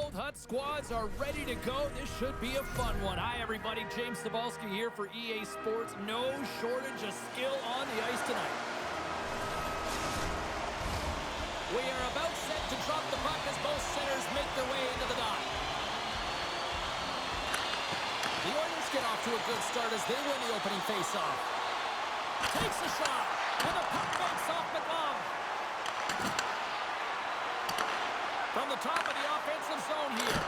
Both Hut squads are ready to go. This should be a fun one. Hi, everybody. James Cebulski here for EA Sports. No shortage of skill on the ice tonight. We are about set to drop the puck as both centers make their way into the dot. The Oilers get off to a good start as they win the opening faceoff. Takes a shot, and the puck banks off the glove. From the top of the offensive zone here.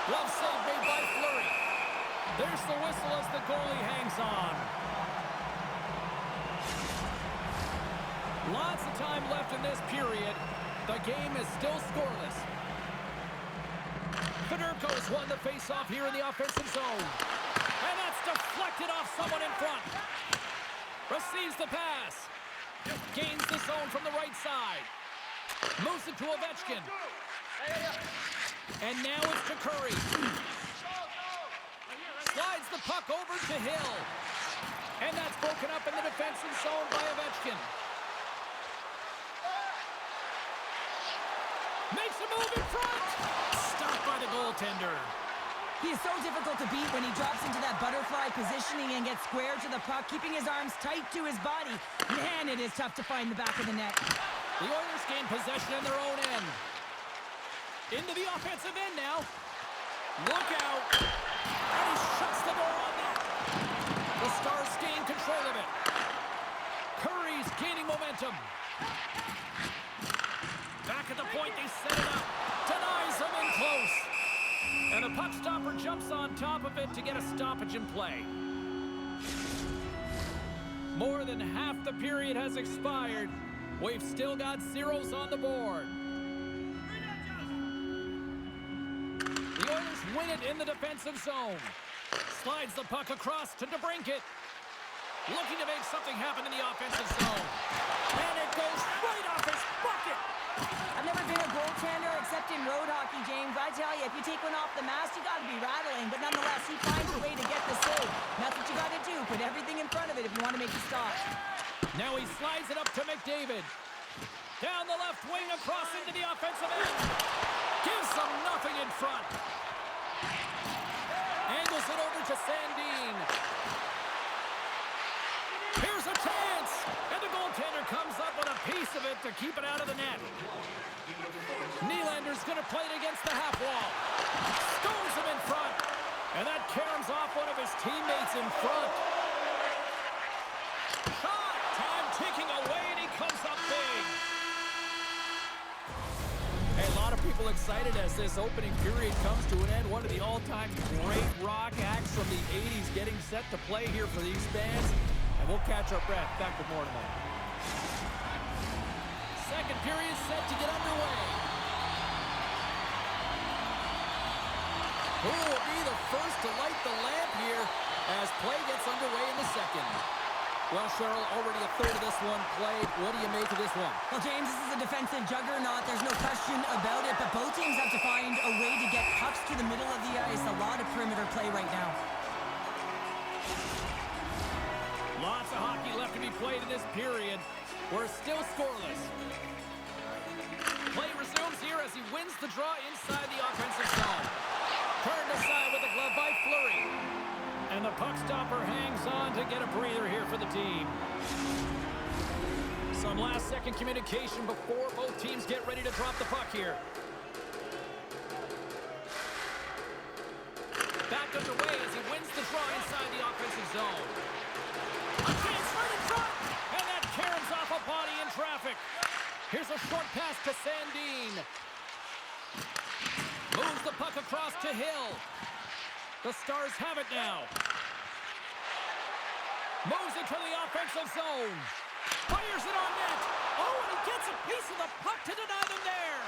Glove save made by Fleury. There's the whistle as the goalie hangs on. Lots of time left in this period. The game is still scoreless. Fedorko's won the faceoff here in the offensive zone. And that's deflected off someone in front. Receives the pass. Gains the zone from the right side. Moves it to Ovechkin. And now it's to Curry. Slides the puck over to Hill. And that's broken up in the defensive zone by Ovechkin. Makes a move in front. Stopped by the goaltender. He is so difficult to beat when he drops into that butterfly positioning and gets square to the puck, keeping his arms tight to his body. Man, it is tough to find the back of the net. The Oilers gain possession in their own end. Into the offensive end now. Look out. And he shuts the door on that. The Stars gain control of it. Curry's gaining momentum. Back at the point, they set it up. Denies him in close. And the puck stopper jumps on top of it to get a stoppage in play. More than half the period has expired. We've still got zeros on the board. The Oilers win it in the defensive zone. Slides the puck across to DeBrincat. Looking to make something happen in the offensive zone. And it goes right off his bucket. I've never been a goaltender except in road hockey, James. I tell you, if you take one off the mast, you got to be rattling. But nonetheless, he finds a way to get the save. That's what you got to do. Put everything in front of it if you want to make the stop. Now he slides it up to McDavid. Down the left wing across into the offensive end. Gives them nothing in front. Angles it over to Sandin. Here's a chance. And the goaltender comes up with a piece of it to keep it out of the net. Nylander's going to play it against the half wall. Stones him in front. And that caroms off one of his teammates in front. Shot! Time ticking away, and he comes up big. Hey, a lot of people excited as this opening period comes to an end. One of the all-time great rock acts from the 80s getting set to play here for these fans. And we'll catch our breath. Back with more tonight. Second period set to get underway. Who will be the first to light the lamp here as play gets underway in the second? Well, Cheryl, already a third of this one played. What do you make of this one? Well, James, this is a defensive juggernaut. There's no question about it. But both teams have to find a way to get pucks to the middle of the ice. A lot of perimeter play right now. Lots of hockey left to be played in this period. We're still scoreless. Play resumes here as he wins the draw inside the offensive zone. Turned aside with a glove by Fleury. And the puck stopper hangs on to get a breather here for the team. Some last-second communication before both teams get ready to drop the puck here. Back underway as he wins the draw inside the offensive zone. A chance right in front, and that caroms off a body in traffic. Here's a short pass to Sandin. Moves the puck across to Hill. The Stars have it now. Moves it to the offensive zone. Fires it on net. Oh, and he gets a piece of the puck to deny them there.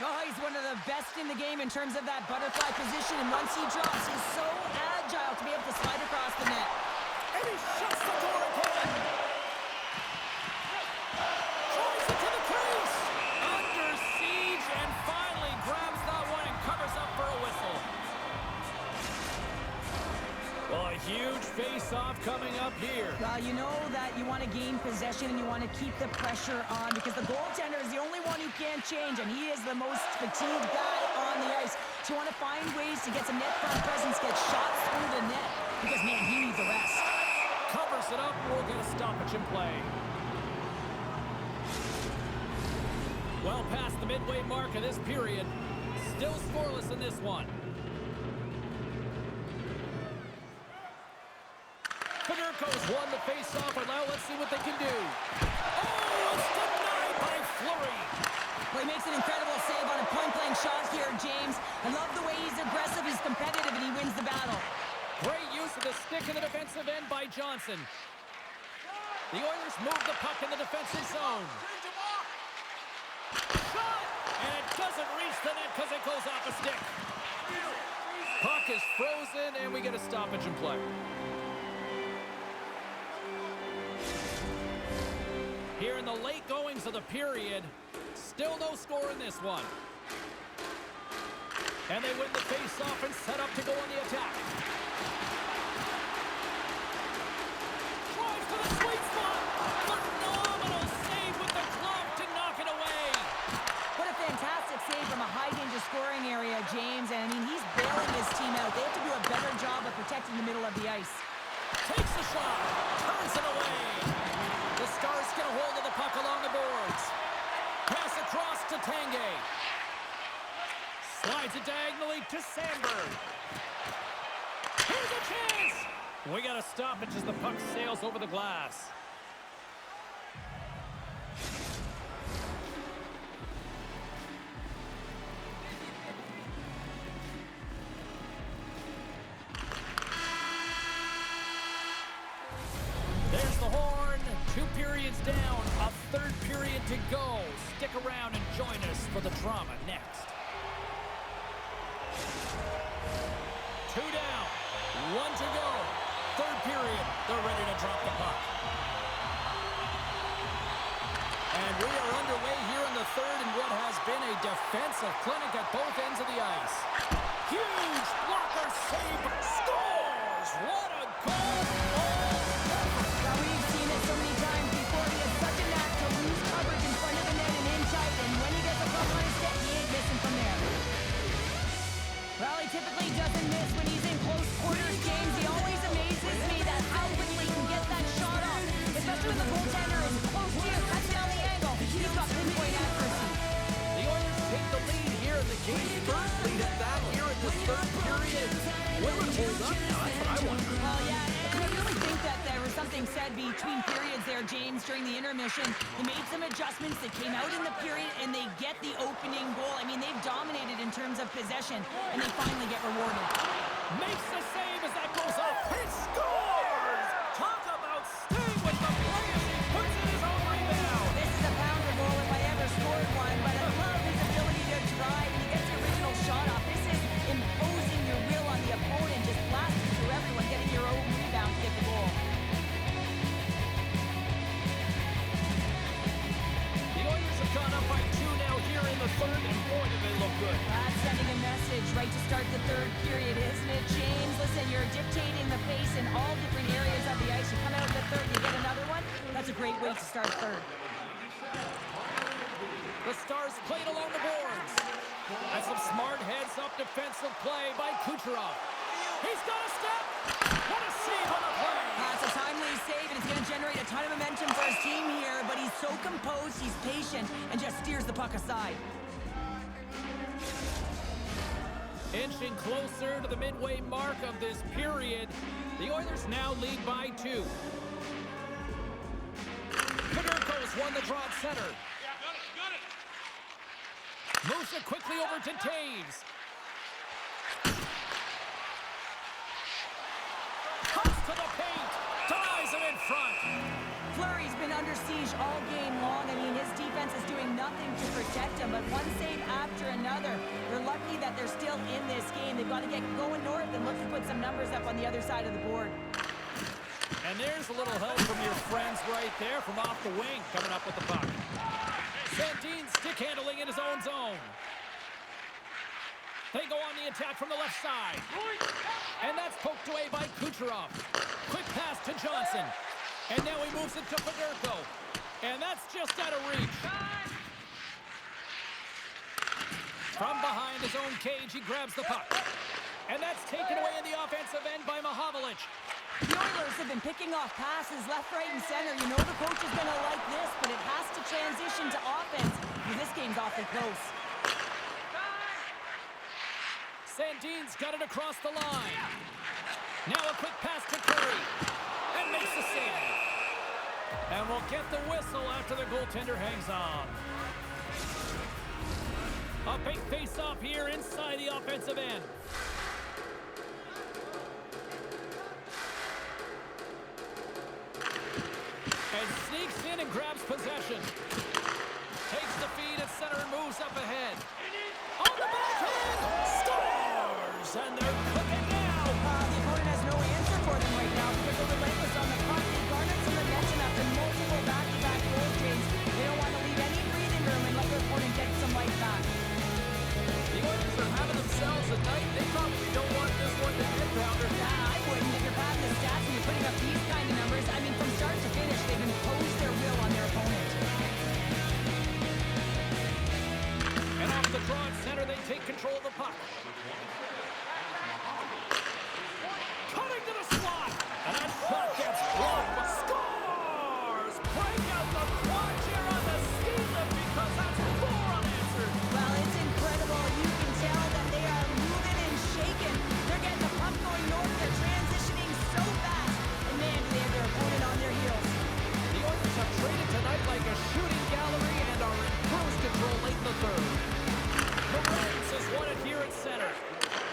Oh, he's one of the best in the game in terms of that butterfly position. And once he drops, he's so agile to be able to slide across the net. And he shuts the door again. Tries it to the crease. Under siege and finally grabs that one and covers up for a whistle. Well, a huge face-off coming up here. Well, you know that you want to gain possession and you want to keep the pressure on because the goaltender is the only one who can't change, and he is the most fatigued guy on the ice. So you want to find ways to get some net front presence, get shots through the net, because, man, he needs a rest. Covers it up. We'll get a stoppage in play. Well past the midway mark of this period. Still scoreless in this one. Federico's won the face-off, and now let's see what they can do. Oh, it's denied by Fleury. Well, he makes an incredible save on a point-blank shot here, James. I love the way he's aggressive, he's competitive, and he wins the battle. Great use of the stick in the defensive end by Johnson. The Oilers move the puck in the defensive zone. Shot! And it doesn't reach the net because it goes off a stick. Puck is frozen, and we get a stoppage in play. Here in the late goings of the period, still no score in this one. And they win the face-off and set up to go on the attack. Drives to the sweet spot. Phenomenal save with the glove to knock it away. What a fantastic save from a high-danger scoring area, James. And, I mean, he's bailing his team out. They have to do a better job of protecting the middle of the ice. Takes the shot. Turns it away. The Stars get a hold of the puck along the boards. Pass across to Tanguay. Slides it diagonally to Sandberg. Here's a chance. We got a stoppage as the puck sails over the glass. There's the horn. 2 periods down. A third period to go. Stick around and join us for the drama next. 2 down. 1 to go. Third period. They're ready to drop the puck. And we are underway here in the third in what has been a defensive clinic at both ends of the ice. Huge blocker save. Scores! What a goal! Well, we've seen it so many times before. He has such a knack to lose coverage in front of the net and in tight. And when he gets a puck on his stick, he ain't missing from there. Well, he typically doesn't miss when he's in close quarters, James. He always amazes me that how quickly he can get that shot off. Especially when the goaltender is close to you, cuts down the angle. He's got pinpoint accuracy. The Oilers take the lead here in the game's first lead at that here in this third period. Will it hold up now? That's what I wonder. Well, yeah, and I really think that there was something said between periods there, James, during the intermission. They made some adjustments. They came out in the period, and they get the opening goal. I mean, they've dominated in terms of possession, and they finally get rewarded. Makes the save as that goes off. He scores! Talk about staying with the play as he puts in his own rebound. This is a pounder goal if I ever scored one, but I love his ability to drive, and he gets the original shot off. This is imposing your will on the opponent, just blasting through everyone, getting your own rebound to get the goal. The Oilers have gone up by 2 now here in the third, and boy, do they look good. That's sending a message right to start the third period, isn't it, James? Listen, you're dictating the pace in all different areas of the ice. You come out in the third, you get another one. That's a great way to start third. The Stars played along the boards. And some smart heads-up defensive play by Kucherov. He's got a step. What a save on the play. That's a timely save, and it's going to generate a ton of momentum for his team here, but he's so composed, he's patient, and just steers the puck aside. Inching closer to the midway mark of this period, the Oilers now lead by 2. Federico's won the draw at center. Moves it quickly over to Taves. Cuts to the paint. Ties him in front. Fleury's been under siege all game long. I mean, his defense is doing nothing to protect him, but one save after another. They're lucky that they're still in this game. They've got to get going north and look to put some numbers up on the other side of the board. And there's a little help from your friends right there from off the wing coming up with the puck. Sandin stick handling in his own zone. They go on the attack from the left side. And that's poked away by Kucherov. Quick pass to Johnson. And now he moves it to Federico. And that's just out of reach. From behind his own cage, he grabs the puck. And that's taken away in the offensive end by Mahovlich. The Oilers have been picking off passes left, right, and center. You know the coach is going to like this, but it has to transition to offense. Because this game's awfully close. Sandin's got it across the line. Now a quick pass to Curry. And makes the save. And we'll get the whistle after the goaltender hangs on. A big face-off here inside the offensive end. And sneaks in and grabs possession. Takes the feed at center and moves up ahead. On the backhand! Scores! And they're cooking now! The opponent has no answer for them right now because they're relentless on the puck. They garnered some attention after multiple back-to-back goal games. They don't want to leave any breathing room and let their opponent get some life back. The Oilers are having themselves a night. They probably don't want this one to end, Pounder. Yeah, I wouldn't. If you're padding the stats and you're putting up these kind of numbers, I mean, from start to finish, they've imposed their will on their opponent. And off the draw at center, they take control of the puck. Cutting to the slot. And that shot gets blocked, but scores! Break out the quad here on the ski lift because that's 4 unanswered. Well, it's incredible. You can tell that they are moving and shaking. They're getting the puck going north. They're transitioning so fast. And man, do they have their opponent on their heels. The Oilers have traded tonight like a shooting gallery and are in cruise control late in the third. Lorenz has won it here at center.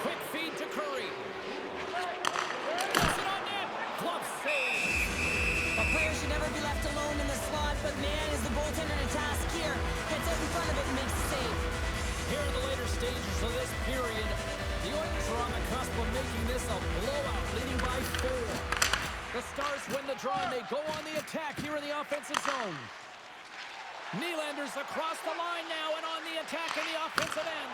Quick feed to Curry. Puts it on net. Glove save. A player should never be left alone in the slot, but man, is the goaltender in a task here. Gets out in front of it and makes the save. Here in the later stages of this period, the Oilers are on the cusp of making this a blowout, leading by 4. The Stars win the draw and they go on the attack here in the offensive zone. Nylander's across the line now and on the attack in the offensive end.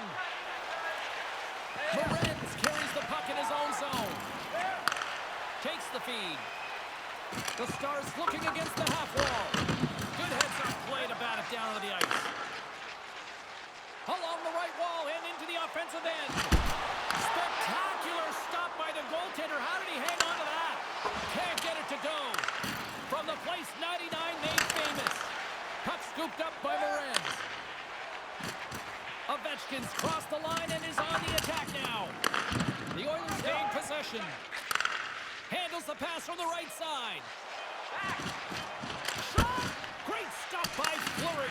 Lorenz carries the puck in his own zone. Takes the feed. The Stars looking against the half wall. Good heads-up play to bat it down to the ice. Along the right wall and into the offensive end. Spectacular stop by the goaltender. How did he hang on to that? Can't get it to go. From the place 99 made famous. Puck scooped up by Morenz. Ovechkin's crossed the line and is on the attack now. The Oilers gain possession. Handles the pass from the right side. Shot! Great stop by Fleury.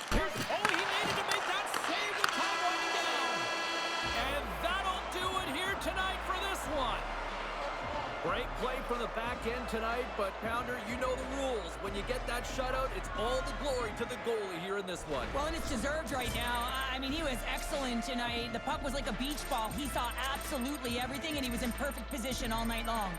He needed to make that save with time winding down. And that'll do it here tonight for this one. Great play from the back end tonight, but Pounder, you know the rules. When you get that shutout, it's all the glory to the goalie here in this one. Well, and it's deserved right now. I mean, he was excellent tonight. The puck was like a beach ball. He saw absolutely everything, and he was in perfect position all night long.